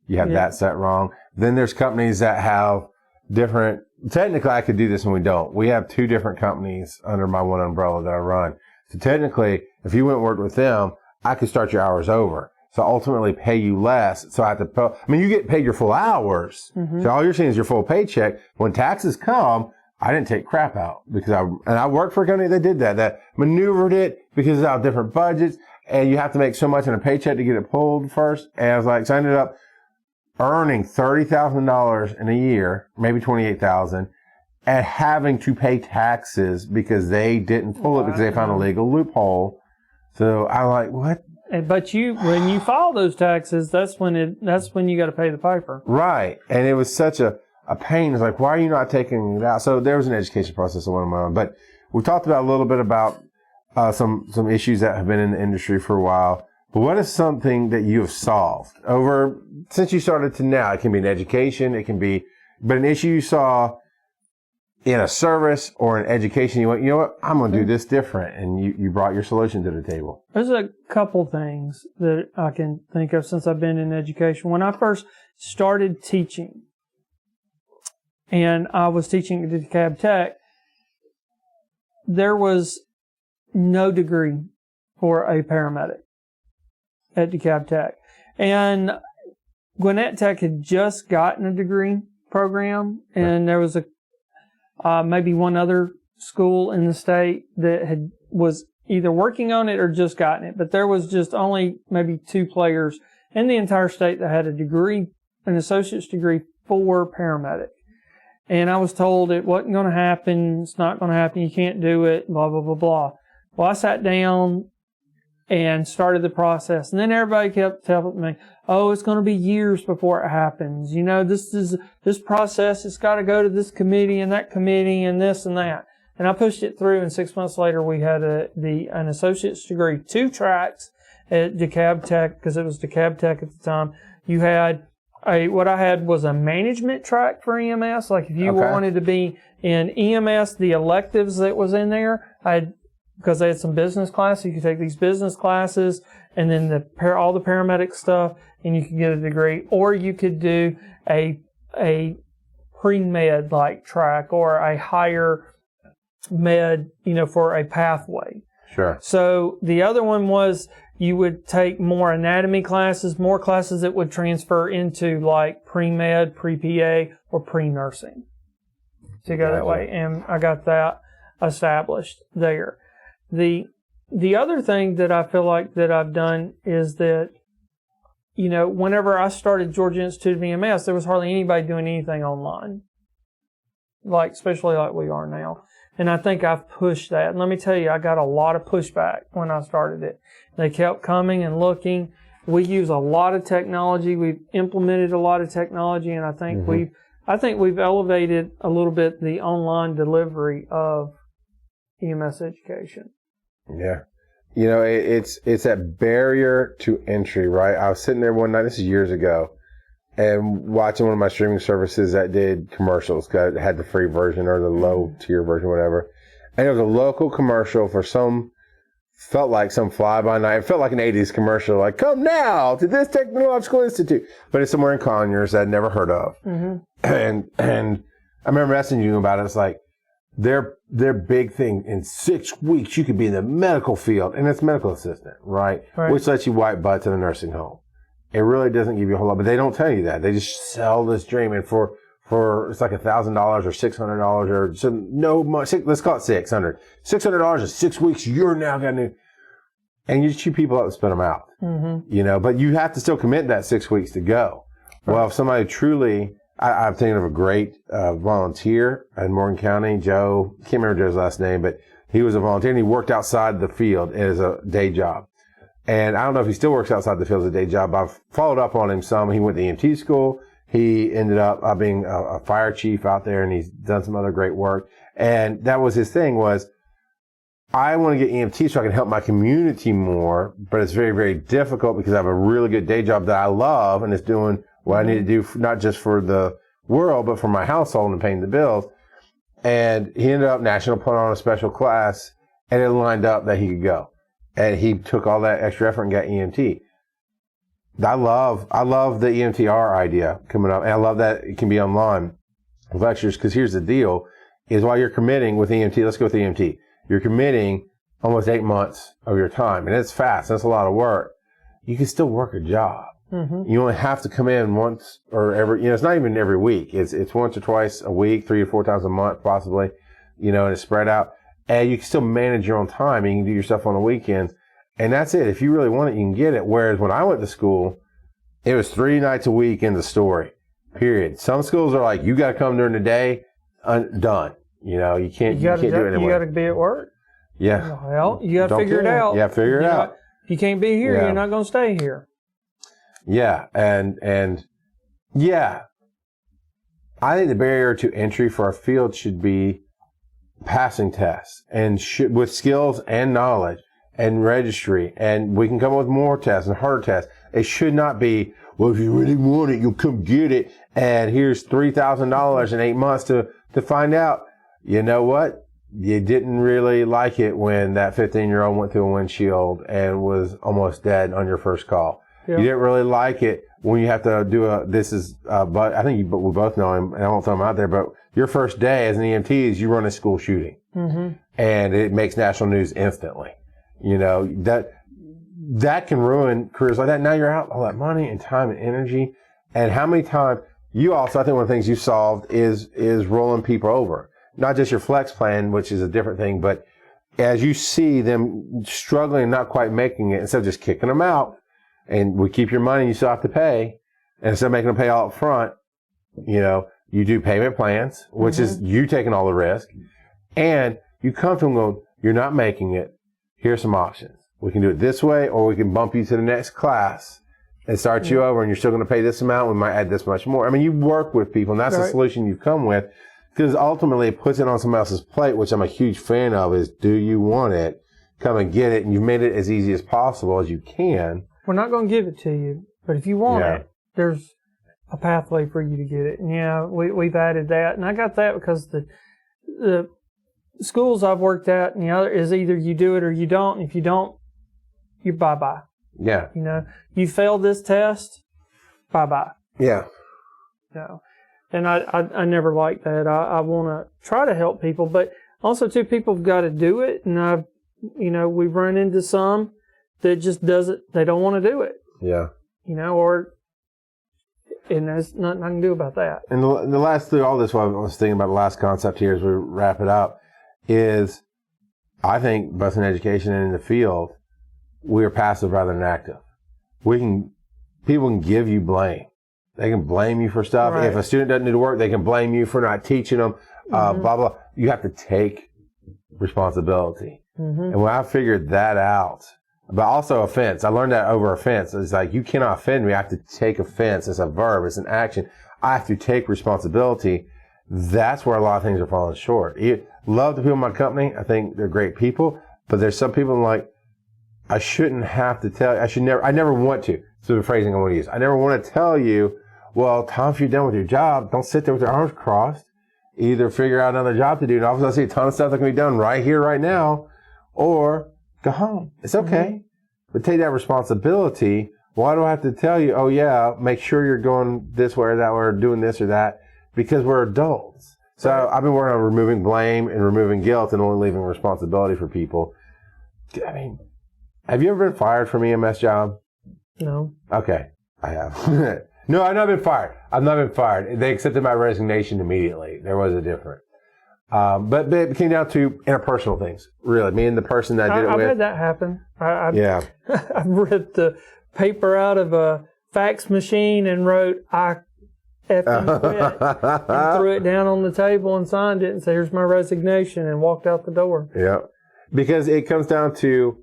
you have that set wrong. Then there's companies that have different, technically I could do this and we don't. We have 2 different companies under my one umbrella that I run. So technically, if you went and worked with them, I could start your hours over. So ultimately pay you less. So I have to you get paid your full hours. Mm-hmm. So all you're seeing is your full paycheck. When taxes come, I didn't take crap out because I worked for a company that did that maneuvered it because of our different budgets, and you have to make so much in a paycheck to get it pulled first. And I was like, so I ended up earning $30,000 in a year, maybe $28,000, and having to pay taxes because they didn't pull it because they found a legal loophole. So I'm like, what? But when you file those taxes, that's when you got to pay the piper. Right. And it was such a pain. It's like, why are you not taking it out? So there was an education process of one of my own. But we talked about a little bit about some issues that have been in the industry for a while. But what is something that you have solved since you started to now? It can be an education, it can be, but an issue you saw in a service or an education, you went, you know what, I'm going to do this different. And you brought your solution to the table. There's a couple things that I can think of since I've been in education. When I first started teaching, and I was teaching at DeKalb Tech, there was no degree for a paramedic at DeKalb Tech. And Gwinnett Tech had just gotten a degree program, and there was maybe one other school in the state that was either working on it or just gotten it. But there was just only maybe 2 players in the entire state that had a degree, an associate's degree for paramedic. And I was told it wasn't going to happen. It's not going to happen. You can't do it. Blah, blah, blah, blah. Well, I sat down and started the process. And then everybody kept telling me, oh, it's going to be years before it happens. This process, it's got to go to this committee and that committee and this and that. And I pushed it through, and 6 months later we had an associate's degree, 2 tracks at DeKalb Tech, because it was DeKalb Tech at the time. You had what I had was a management track for EMS. Like if you wanted to be in EMS, the electives that was in there, because they had some business classes, you could take these business classes and then all the paramedic stuff, and you could get a degree. Or you could do a pre-med like track or a higher med, for a pathway. Sure. So the other one was you would take more anatomy classes, more classes that would transfer into like pre-med, pre-PA, or pre-nursing. So you go that way. And I got that established there. The other thing that I feel like that I've done is that whenever I started Georgia Institute of EMS, there was hardly anybody doing anything online, especially like we are now. And I think I've pushed that. And let me tell you, I got a lot of pushback when I started it. They kept coming and looking. We use a lot of technology. We've implemented a lot of technology, and I think we've elevated a little bit the online delivery of EMS education. Yeah. It's that barrier to entry, right? I was sitting there one night, this is years ago, and watching one of my streaming services that did commercials, had the free version or the low tier version, whatever. And it was a local commercial for felt like some fly-by-night. It felt like an 80s commercial, like, come now to this technological institute. But it's somewhere in Conyers that I'd never heard of. And I remember messaging you about it. It's like, their big thing, in 6 weeks, you could be in the medical field. And it's medical assistant, right? Which lets you wipe butts in a nursing home. It really doesn't give you a whole lot, but they don't tell you that. They just sell this dream. And for it's like $1,000 or $600 or let's call it $600. $600 in 6 weeks, you're now going to, and you cheap people up and spit them out. But you have to still commit that 6 weeks to go. Right. Well, if somebody truly, I'm thinking of a great volunteer in Morgan County, Joe, can't remember Joe's last name, but he was a volunteer and he worked outside the field as a day job. And I don't know if he still works outside the field as a day job. I've followed up on him some. He went to EMT school. He ended up being a fire chief out there, and he's done some other great work. And that was his thing was, I want to get EMT so I can help my community more, but it's very, very difficult because I have a really good day job that I love, and it's doing what I need to do, not just for the world, but for my household and paying the bills. And he ended up national put on a special class, and it lined up that he could go. And he took all that extra effort and got EMT. I love the EMTR idea coming up, and I love that it can be online lectures, because here's the deal, is while you're committing with EMT, let's go with EMT, you're committing almost 8 months of your time, and it's fast, that's a lot of work. You can still work a job. You only have to come in once or every, it's not even every week. It's once or twice a week, 3 or 4 times a month, possibly, and it's spread out. And you can still manage your own time. You can do your stuff on the weekends. And that's it. If you really want it, you can get it. Whereas when I went to school, it was 3 nights a week in the story, period. Some schools are like, you got to come during the day, done. You can't do it anymore. You got to be at work. Yeah. Well, you got to figure it out. Yeah, figure it out. If you can't be here, you're not going to stay here. Yeah. And yeah, I think the barrier to entry for our field should be passing tests, and with skills and knowledge and registry, and we can come up with more tests and harder tests. It should not be, well, if you really want it, you'll come get it, and here's $3,000 in 8 months to find out, you know what, you didn't really like it when that 15-year-old went through a windshield and was almost dead on your first call. You didn't really like it when you have to do but I think we both know him, and I won't throw him out there, but your first day as an EMT is you run a school shooting. And it makes national news instantly. That can ruin careers like that. Now you're out all that money and time and energy. And how many times I think one of the things you solved is rolling people over. Not just your flex plan, which is a different thing, but as you see them struggling and not quite making it, instead of just kicking them out, and we keep your money, you still have to pay, and instead of making them pay all up front, you do payment plans, which is you taking all the risk, and you come to them going, you're not making it, here's some options. We can do it this way, or we can bump you to the next class and start you over, and you're still going to pay this amount, we might add this much more. I mean, you work with people, and that's the solution you've come with, because ultimately it puts it on somebody else's plate, which I'm a huge fan of, is do you want it? Come and get it, and you've made it as easy as possible as you can. We're not going to give it to you, but if you want it, there's a pathway for you to get it. And we've added that, and I got that because the schools I've worked at, is either you do it or you don't. And if you don't, you're bye-bye. Yeah. You failed this test, bye-bye. Yeah. And I never like that. I want to try to help people, but also too, people have got to do it. And we've run into some that just does it. They don't want to do it. Yeah. And there's nothing I can do about that. And the last through all this, what I was thinking about the last concept here as we wrap it up is, I think both in education and in the field, we are passive rather than active. We can people can give you blame. They can blame you for stuff. Right. If a student doesn't do the work, they can blame you for not teaching them, blah, blah. You have to take responsibility. And when I figured that out, but also offense, I learned that over offense. It's like, you cannot offend me. I have to take offense. It's a verb. It's an action. I have to take responsibility. That's where a lot of things are falling short. Love the people in my company. I think they're great people, but there's some people I'm like, I shouldn't have to tell you. I never want to. So the phrasing I want to use. I never want to tell you, well, Tom, if you're done with your job, don't sit there with your arms crossed. Either figure out another job to do. And obviously I see a ton of stuff that can be done right here, right now, or go home. It's okay. But take that responsibility. Why do I have to tell you, oh yeah, make sure you're going this way or that way or doing this or that? Because we're adults. So I've been working on removing blame and removing guilt and only leaving responsibility for people. I mean, have you ever been fired from EMS job? No. Okay, I have. No, I've not been fired. I've not been fired. They accepted my resignation immediately. There was a difference. But it came down to interpersonal things, really. Me and the person that I did it with. I've had that happen. Yeah. I've ripped the paper out of a fax machine and wrote, I effing quit, and threw it down on the table and signed it and said, here's my resignation, and walked out the door. Yeah. Because it comes down to,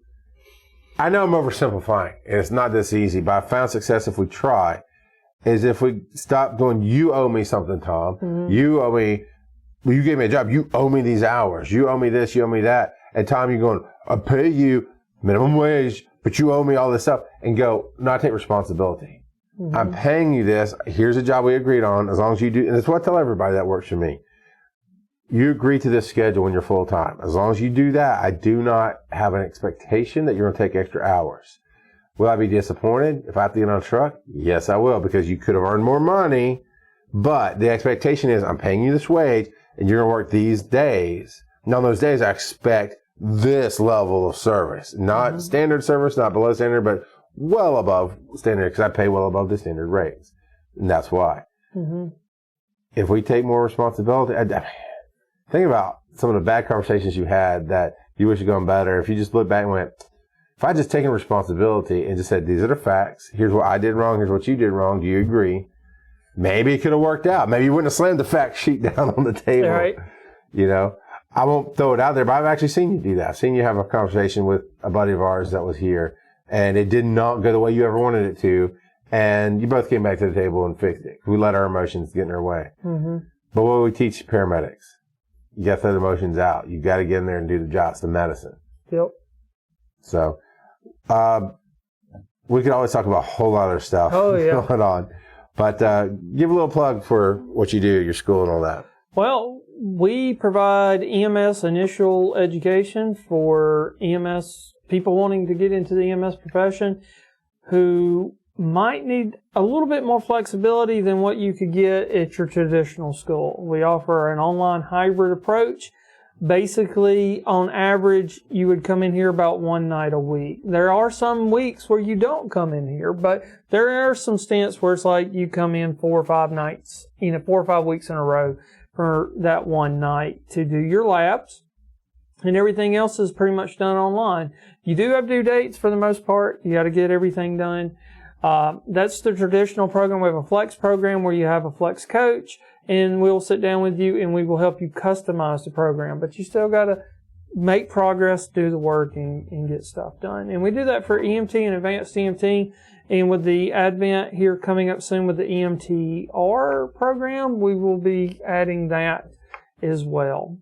I know I'm oversimplifying, and it's not this easy, but I found success if we try, is if we stop going, you owe me something, Tom. You owe me, well, you gave me a job. You owe me these hours. You owe me this. You owe me that. And Tom, you're going, I pay you minimum wage, but you owe me all this stuff. And go, no, I take responsibility. I'm paying you this. Here's a job we agreed on. As long as you do, and that's what I tell everybody that works for me. You agree to this schedule when you're full time. As long as you do that, I do not have an expectation that you're going to take extra hours. Will I be disappointed if I have to get on a truck? Yes, I will, because you could have earned more money. But the expectation is I'm paying you this wage and you're going to work these days. And on those days, I expect this level of service. Not standard service, not below standard, but well above standard, because I pay well above the standard rates. And that's why. If we take more responsibility, think about some of the bad conversations you had that you wish had gone better. If you just look back and went, if I just taken responsibility and just said, these are the facts. Here's what I did wrong. Here's what you did wrong. Do you agree? Maybe it could have worked out. Maybe you wouldn't have slammed the fact sheet down on the table. Right. You know, I won't throw it out there, but I've actually seen you do that. I've seen you have a conversation with a buddy of ours that was here, and it did not go the way you ever wanted it to. And you both came back to the table and fixed it. We let our emotions get in our way. But what we teach paramedics, you got to throw the emotions out. You got to get in there and do the job. It's the medicine. Yep. So, we could always talk about a whole lot of other stuff going on. But give a little plug for what you do, your school and all that. Well, we provide EMS initial education for EMS people wanting to get into the EMS profession who might need a little bit more flexibility than what you could get at your traditional school. We offer an online hybrid approach. Basically, on average, you would come in here about one night a week. There are some weeks where you don't come in here, but there are some stints where it's like you come in 4 or 5 nights, 4 or 5 weeks in a row for that one night to do your labs, and everything else is pretty much done online. You do have due dates for the most part. You got to get everything done. That's the traditional program. We have a flex program where you have a flex coach, and we'll sit down with you and we will help you customize the program. But you still got to make progress, do the work, and get stuff done. And we do that for EMT and advanced EMT. And with the advent here coming up soon with the EMTR program, we will be adding that as well.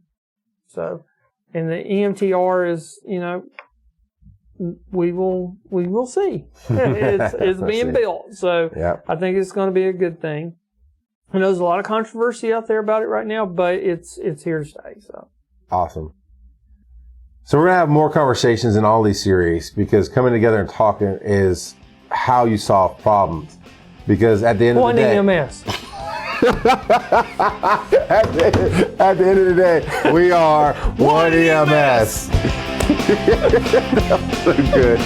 So, and the EMTR is, we will see. It's being built. So I think it's going to be a good thing. I know there's a lot of controversy out there about it right now, but it's here to stay. So awesome. So we're going to have more conversations in all these series, because coming together and talking is how you solve problems. Because at the end of the day, One EMS. at the end of the day, we are One EMS. That was so good.